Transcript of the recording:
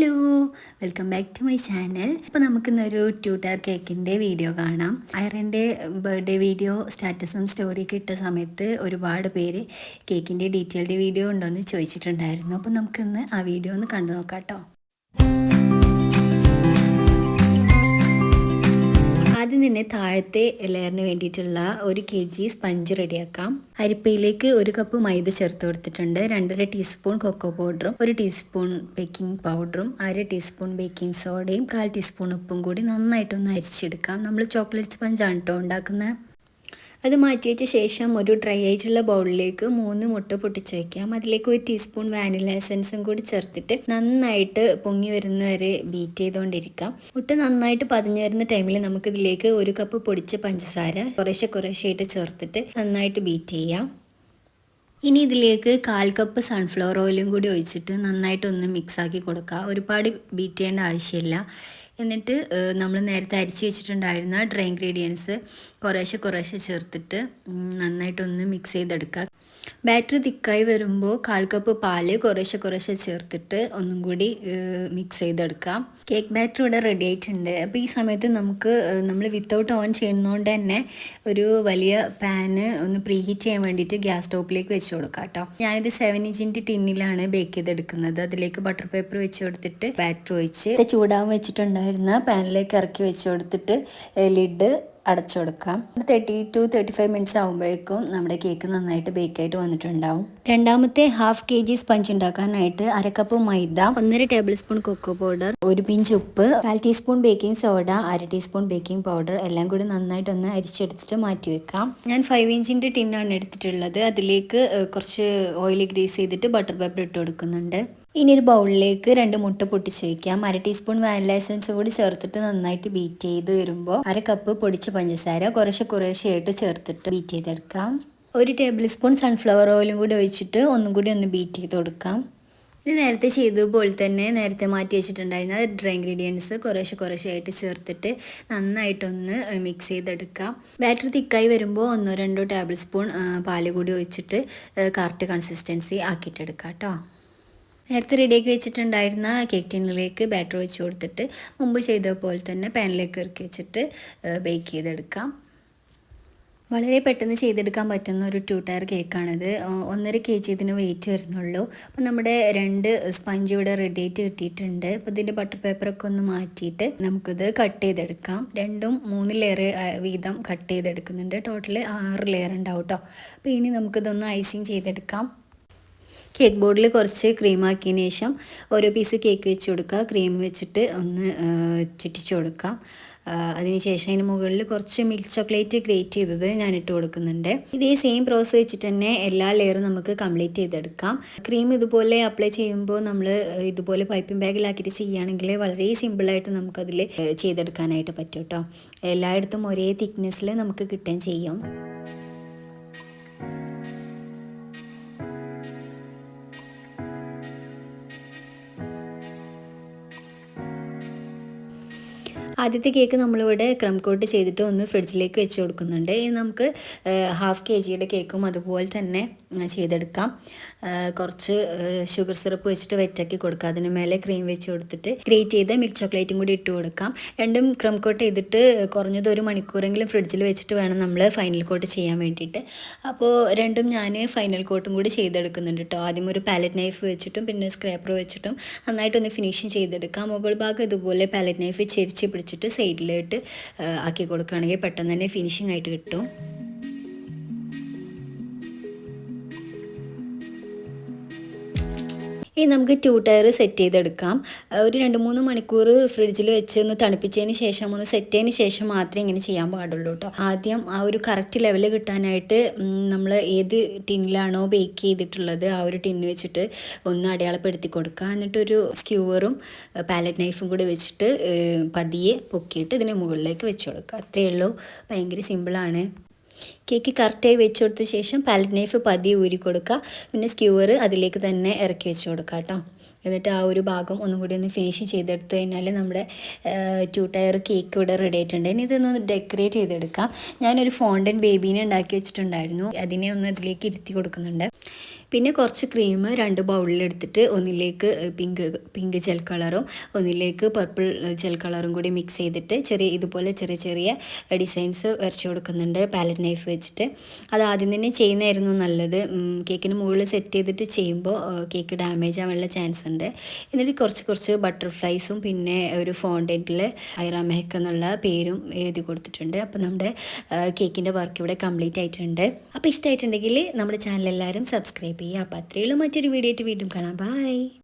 Hello, welcome back to my channel. അപ്പോൾ നമുക്കിന്നൊരു tutor കേക്കിൻ്റെ വീഡിയോ കാണാം. ഐറൻ്റെ ബർത്ത്ഡേ വീഡിയോ സ്റ്റാറ്റസും സ്റ്റോറിയൊക്കെ ഇട്ട സമയത്ത് ഒരുപാട് പേര് കേക്കിൻ്റെ ഡീറ്റെയിൽഡ് വീഡിയോ ഉണ്ടോയെന്ന് ചോദിച്ചിട്ടുണ്ടായിരുന്നു. അപ്പോൾ നമുക്കിന്ന് ആ വീഡിയോ ഒന്ന് കണ്ടു നോക്കാം കേട്ടോ. ആദ്യം തന്നെ താഴത്തെ ലെയറിന് വേണ്ടിയിട്ടുള്ള 1 kg സ്പഞ്ച് റെഡിയാക്കാം. അരിപ്പയിലേക്ക് 1 കപ്പ് മൈദ ചേർത്ത് കൊടുത്തിട്ടുണ്ട്. 2.5 ടീസ്പൂൺ കൊക്കോ പൗഡറും 1 ടീസ്പൂൺ ബേക്കിംഗ് പൗഡറും 1/2 ടീസ്പൂൺ ബേക്കിംഗ് സോഡയും 1/4 ടീസ്പൂൺ ഉപ്പും കൂടി നന്നായിട്ടൊന്ന് അരിച്ചെടുക്കാം. നമ്മൾ ചോക്ലേറ്റ് സ്പഞ്ചാണ് കേട്ടോ ഉണ്ടാക്കുന്നത്. അത് മാറ്റി വെച്ച ശേഷം ഒരു ഡ്രൈ ആയിട്ടുള്ള ബൗളിലേക്ക് 3 മുട്ട പൊട്ടിച്ച് വയ്ക്കാം. അതിലേക്ക് 1 ടീസ്പൂൺ വാനില എസൻസും കൂടി ചേർത്തിട്ട് നന്നായിട്ട് പൊങ്ങി വരുന്നവരെ ബീറ്റ് ചെയ്തുകൊണ്ടിരിക്കാം. മുട്ട നന്നായിട്ട് പതിഞ്ഞു വരുന്ന ടൈമിൽ നമുക്കിതിലേക്ക് 1 കപ്പ് പൊടിച്ച പഞ്ചസാര കുറേശ്ശെയായിട്ട് ചേർത്തിട്ട് നന്നായിട്ട് ബീറ്റ് ചെയ്യാം. ഇനി ഇതിലേക്ക് 1/4 കപ്പ് സൺഫ്ലവർ ഓയിലും കൂടി ഒഴിച്ചിട്ട് നന്നായിട്ടൊന്ന് മിക്സാക്കി കൊടുക്കുക. ഒരുപാട് ബീറ്റ് ചെയ്യേണ്ട ആവശ്യമില്ല. എന്നിട്ട് നമ്മൾ നേരത്തെ അരിച്ച് വെച്ചിട്ടുണ്ടായിരുന്ന ഡ്രൈ ഇൻഗ്രീഡിയൻസ് കുറേശ്ശെ ചേർത്തിട്ട് നന്നായിട്ടൊന്ന് മിക്സ് ചെയ്തെടുക്കുക. ബാറ്ററി തിക്കായി വരുമ്പോൾ 1/4 കപ്പ് പാല് കുറേശ്ശെ ചേർത്തിട്ട് ഒന്നും കൂടി മിക്സ് ചെയ്തെടുക്കാം. കേക്ക് ബാറ്റർ ഇവിടെ റെഡി ആയിട്ടുണ്ട്. അപ്പോൾ ഈ സമയത്ത് നമ്മൾ വിത്തൗട്ട് ഓൺ ചെയ്യുന്നതുകൊണ്ട് തന്നെ ഒരു വലിയ പാന് ഒന്ന് പ്രീ ഹീറ്റ് ചെയ്യാൻ വേണ്ടിയിട്ട് ഗ്യാസ് സ്റ്റോപ്പിലേക്ക് വെച്ച് കൊടുക്കാം കേട്ടോ. ഞാനിത് 7 ഇഞ്ചിൻ്റെ ടിന്നിലാണ് ബേക്ക് ചെയ്തെടുക്കുന്നത്. അതിലേക്ക് ബട്ടർ പേപ്പർ വെച്ച് കൊടുത്തിട്ട് ബാറ്റർ ഒഴിച്ച് ചൂടാൻ വെച്ചിട്ടുണ്ടായിരുന്ന പാനിലേക്ക് ഇറക്കി വെച്ച് കൊടുത്തിട്ട് ലിഡ് അടച്ചു കൊടുക്കാം. 30 to 35 മിനിറ്റ്സ് ആകുമ്പോഴേക്കും നമ്മുടെ കേക്ക് നന്നായിട്ട് ബേക്കായിട്ട് വന്നിട്ടുണ്ടാവും. രണ്ടാമത്തെ 1/2 kg സ്പഞ്ച് ഉണ്ടാക്കാനായിട്ട് 1/2 cup maida, 1.5 table spoon cocoa powder, 1 pinch ഉപ്പ്, 1/4 teaspoon baking soda, 1/2 teaspoon baking powder എല്ലാം കൂടി നന്നായിട്ടൊന്ന് അരിച്ചെടുത്തിട്ട് മാറ്റി വെക്കാം. ഞാൻ 5 ഇഞ്ചിൻ്റെ ടിന്നാണ് എടുത്തിട്ടുള്ളത്. അതിലേക്ക് കുറച്ച് ഓയിൽ ഗ്രീസ് ചെയ്തിട്ട് ബട്ടർ പേപ്പർ ഇട്ട് കൊടുക്കുന്നുണ്ട്. ഇനി ഒരു ബൗളിലേക്ക് 2 മുട്ട പൊട്ടിച്ച് വയ്ക്കാം. 1/2 ടീസ്പൂൺ വാനില എസൻസ് കൂടി ചേർത്തിട്ട് നന്നായിട്ട് ബീറ്റ് ചെയ്ത് വരുമ്പോൾ 1/2 കപ്പ് പൊടിച്ച പഞ്ചസാര കുറേശ്ശെയായിട്ട് ചേർത്തിട്ട് ബീറ്റ് ചെയ്തെടുക്കാം. 1 ടേബിൾ സ്പൂൺ സൺഫ്ലവർ ഓയിലും കൂടി ഒഴിച്ചിട്ട് ഒന്നും കൂടി ഒന്ന് ബീറ്റ് ചെയ്ത് കൊടുക്കാം. ഇത് നേരത്തെ ചെയ്തതുപോലെ തന്നെ നേരത്തെ മാറ്റി വെച്ചിട്ടുണ്ടായിരുന്ന ഡ്രൈ ഇൻഗ്രീഡിയൻസ് കുറേശ്ശെയായിട്ട് ചേർത്തിട്ട് നന്നായിട്ടൊന്ന് മിക്സ് ചെയ്തെടുക്കാം. ബാറ്റർ തിക്കായി വരുമ്പോൾ 1-2 ടേബിൾ സ്പൂൺ പാല് കൂടി ഒഴിച്ചിട്ട് കറക്റ്റ് കൺസിസ്റ്റൻസി ആക്കിയിട്ടെടുക്കാം കേട്ടോ. നേരത്തെ റെഡിയാക്കി വെച്ചിട്ടുണ്ടായിരുന്ന കേക്ക് ടിന്നിലേക്ക് ബാറ്റർ ഒഴിച്ച് കൊടുത്തിട്ട് മുമ്പ് ചെയ്ത പോലെ തന്നെ പാനിലേക്ക് ഇറക്കി വെച്ചിട്ട് ബേക്ക് ചെയ്തെടുക്കാം. വളരെ പെട്ടെന്ന് ചെയ്തെടുക്കാൻ പറ്റുന്ന ഒരു 2 ടയർ കേക്കാണിത്. 1.5 kg ഇതിന് വെയിറ്റ് വരുന്നുള്ളൂ. അപ്പോൾ നമ്മുടെ 2 സ്പഞ്ച് ഇവിടെ റെഡി ആയിട്ട് കിട്ടിയിട്ടുണ്ട്. അപ്പോൾ ഇതിൻ്റെ ബട്ടർ പേപ്പറൊക്കെ ഒന്ന് മാറ്റിയിട്ട് നമുക്കിത് കട്ട് ചെയ്തെടുക്കാം. 3 ലെയർ വീതം കട്ട് ചെയ്തെടുക്കുന്നുണ്ട്. ടോട്ടൽ 6 ലെയർ ഉണ്ടാവും കേട്ടോ. അപ്പോൾ ഇനി നമുക്കിതൊന്ന് ഐസിങ് ചെയ്തെടുക്കാം. കേക്ക് ബോർഡിൽ കുറച്ച് ക്രീം ആക്കിയതിന് ശേഷം ഓരോ പീസ് കേക്ക് വെച്ച് കൊടുക്കുക. ക്രീം വെച്ചിട്ട് ഒന്ന് ചുറ്റിച്ച് കൊടുക്കാം. അതിനുശേഷം അതിന് മുകളിൽ കുറച്ച് മിൽക്ക് ചോക്ലേറ്റ് ഗ്രേറ്റ് ചെയ്തത് ഞാൻ ഇട്ട് കൊടുക്കുന്നുണ്ട്. ഇതേ സെയിം പ്രോസസ് വെച്ചിട്ട് തന്നെ എല്ലാ ലെയറും നമുക്ക് കംപ്ലീറ്റ് ചെയ്തെടുക്കാം. ക്രീം ഇതുപോലെ അപ്ലൈ ചെയ്യുമ്പോൾ നമ്മൾ ഇതുപോലെ പൈപ്പിംഗ് ബാഗിലാക്കിയിട്ട് ചെയ്യുകയാണെങ്കിൽ വളരെ സിമ്പിളായിട്ട് നമുക്കതിൽ ചെയ്തെടുക്കാനായിട്ട് പറ്റും കേട്ടോ. എല്ലായിടത്തും ഒരേ തിക്നെസ്സിൽ നമുക്ക് കിട്ടുകയും ചെയ്യും. ആദ്യത്തെ കേക്ക് നമ്മളിവിടെ ക്രം കോട്ട് ചെയ്തിട്ട് ഒന്ന് ഫ്രിഡ്ജിലേക്ക് വെച്ച് കൊടുക്കുന്നുണ്ട്. ഇനി നമുക്ക് 1/2 kgയുടെ കേക്കും അതുപോലെ തന്നെ ചെയ്തെടുക്കാം. കുറച്ച് ഷുഗർ സിറപ്പ് വെച്ചിട്ട് വെറ്റാക്കി കൊടുക്കുക. അതിന് മേലെ ക്രീം വെച്ച് കൊടുത്തിട്ട് ഗ്രേറ്റ് ചെയ്ത മിൽക്ക് ചോക്ലേറ്റും കൂടി ഇട്ട് കൊടുക്കാം. രണ്ടും ക്രം കോട്ട് ചെയ്തിട്ട് കുറഞ്ഞത് 1 മണിക്കൂറെങ്കിലും ഫ്രിഡ്ജിൽ വെച്ചിട്ട് വേണം നമ്മൾ ഫൈനൽ കോട്ട് ചെയ്യാൻ വേണ്ടിയിട്ട്. അപ്പോൾ രണ്ടും ഞാൻ ഫൈനൽ കോട്ടും കൂടി ചെയ്തെടുക്കുന്നുണ്ട് കേട്ടോ. ആദ്യം ഒരു പാലറ്റ് നൈഫ് വെച്ചിട്ടും പിന്നെ സ്ക്രാപ്പർ വെച്ചിട്ടും നന്നായിട്ടൊന്ന് ഫിനിഷിങ് ചെയ്തെടുക്കാം. മുകൾ ഭാഗം ഇതുപോലെ പാലറ്റ് നൈഫ് ചെരിച്ച് പിടിച്ചിട്ട് സൈഡിലായിട്ട് ആക്കി കൊടുക്കുകയാണെങ്കിൽ പെട്ടെന്ന് തന്നെ ഫിനിഷിംഗ് ആയിട്ട് കിട്ടും. ഇനി നമുക്ക് 2 ടയർ സെറ്റ് ചെയ്തെടുക്കാം. ഒരു 2-3 മണിക്കൂർ ഫ്രിഡ്ജിൽ വെച്ച് ഒന്ന് തണുപ്പിച്ചതിന് ശേഷം ഒന്ന് സെറ്റ് ചെയ്തതിന് ശേഷം മാത്രമേ ഇങ്ങനെ ചെയ്യാൻ പാടുള്ളൂ കേട്ടോ. ആദ്യം ആ ഒരു കറക്റ്റ് ലെവൽ കിട്ടാനായിട്ട് നമ്മൾ ഏത് ടിന്നിലാണോ ബേക്ക് ചെയ്തിട്ടുള്ളത് ആ ഒരു ടിന്ന് വെച്ചിട്ട് ഒന്ന് അടയാളപ്പെടുത്തി കൊടുക്കുക. എന്നിട്ടൊരു സ്ക്യൂവറും പാലറ്റ് നൈഫും കൂടി വെച്ചിട്ട് പതിയെ പൊക്കിയിട്ട് ഇതിന് മുകളിലേക്ക് വെച്ച് കൊടുക്കുക. അത്രയേ ഉള്ളൂ. ഭയങ്കര സിമ്പിളാണ്. കേക്ക് കറക്റ്റായി വെച്ച് കൊടുത്ത ശേഷം പാലറ്റ് നൈഫ് പതിയെ ഊരി കൊടുക്കുക. പിന്നെ സ്ക്യൂവർ അതിലേക്ക് തന്നെ ഇറക്കി വെച്ച് കൊടുക്കുക കേട്ടോ. എന്നിട്ട് ആ ഒരു ഭാഗം ഒന്നും കൂടി ഒന്ന് ഫിനിഷ് ചെയ്തെടുത്ത് കഴിഞ്ഞാൽ നമ്മുടെ 2 ടയർ കേക്ക് ഇവിടെ റെഡി ആയിട്ടുണ്ട്. ഇനി ഇതൊന്ന് ഡെക്കറേറ്റ് ചെയ്തെടുക്കാം. ഞാനൊരു ഫോണ്ടൻ ബേബീനെ ഉണ്ടാക്കി വെച്ചിട്ടുണ്ടായിരുന്നു. അതിനെ ഒന്ന് അതിലേക്ക് ഇരുത്തി കൊടുക്കുന്നുണ്ട്. പിന്നെ കുറച്ച് ക്രീം 2 ബൗളിലെടുത്തിട്ട് ഒന്നിലേക്ക് പിങ്ക് ജെൽ കളറും ഒന്നിലേക്ക് പർപ്പിൾ ജെൽ കളറും കൂടി മിക്സ് ചെയ്തിട്ട് ഇതുപോലെ ചെറിയ ചെറിയ ഡിസൈൻസ് വരച്ചു കൊടുക്കുന്നുണ്ട് പാലറ്റ് നൈഫ് വെച്ചിട്ട്. അത് ആദ്യം തന്നെ ചെയ്യുന്നതായിരുന്നു നല്ലത്. കേക്കിന് മുകളിൽ സെറ്റ് ചെയ്തിട്ട് ചെയ്യുമ്പോൾ കേക്ക് ഡാമേജ് ആവാനുള്ള ചാൻസ് ഉണ്ട്. എന്നിട്ട് കുറച്ച് ബട്ടർഫ്ലൈസും പിന്നെ ഒരു ഫോണ്ടൻറ്റിൽ ഐറ മെഹക്ക് എന്നുള്ള പേരും എഴുതി കൊടുത്തിട്ടുണ്ട്. അപ്പോൾ നമ്മുടെ കേക്കിൻ്റെ വർക്ക് ഇവിടെ കംപ്ലീറ്റ് ആയിട്ടുണ്ട്. അപ്പോൾ ഇഷ്ടമായിട്ടുണ്ടെങ്കിൽ നമ്മുടെ ചാനൽ എല്ലാവരും സബ്സ്ക്രൈബ് ചെയ്യുക. അപ്പോൾ അത്രയുള്ളൂ. മറ്റൊരു വീഡിയോ ആയിട്ട് വീണ്ടും കാണാം. ബൈ.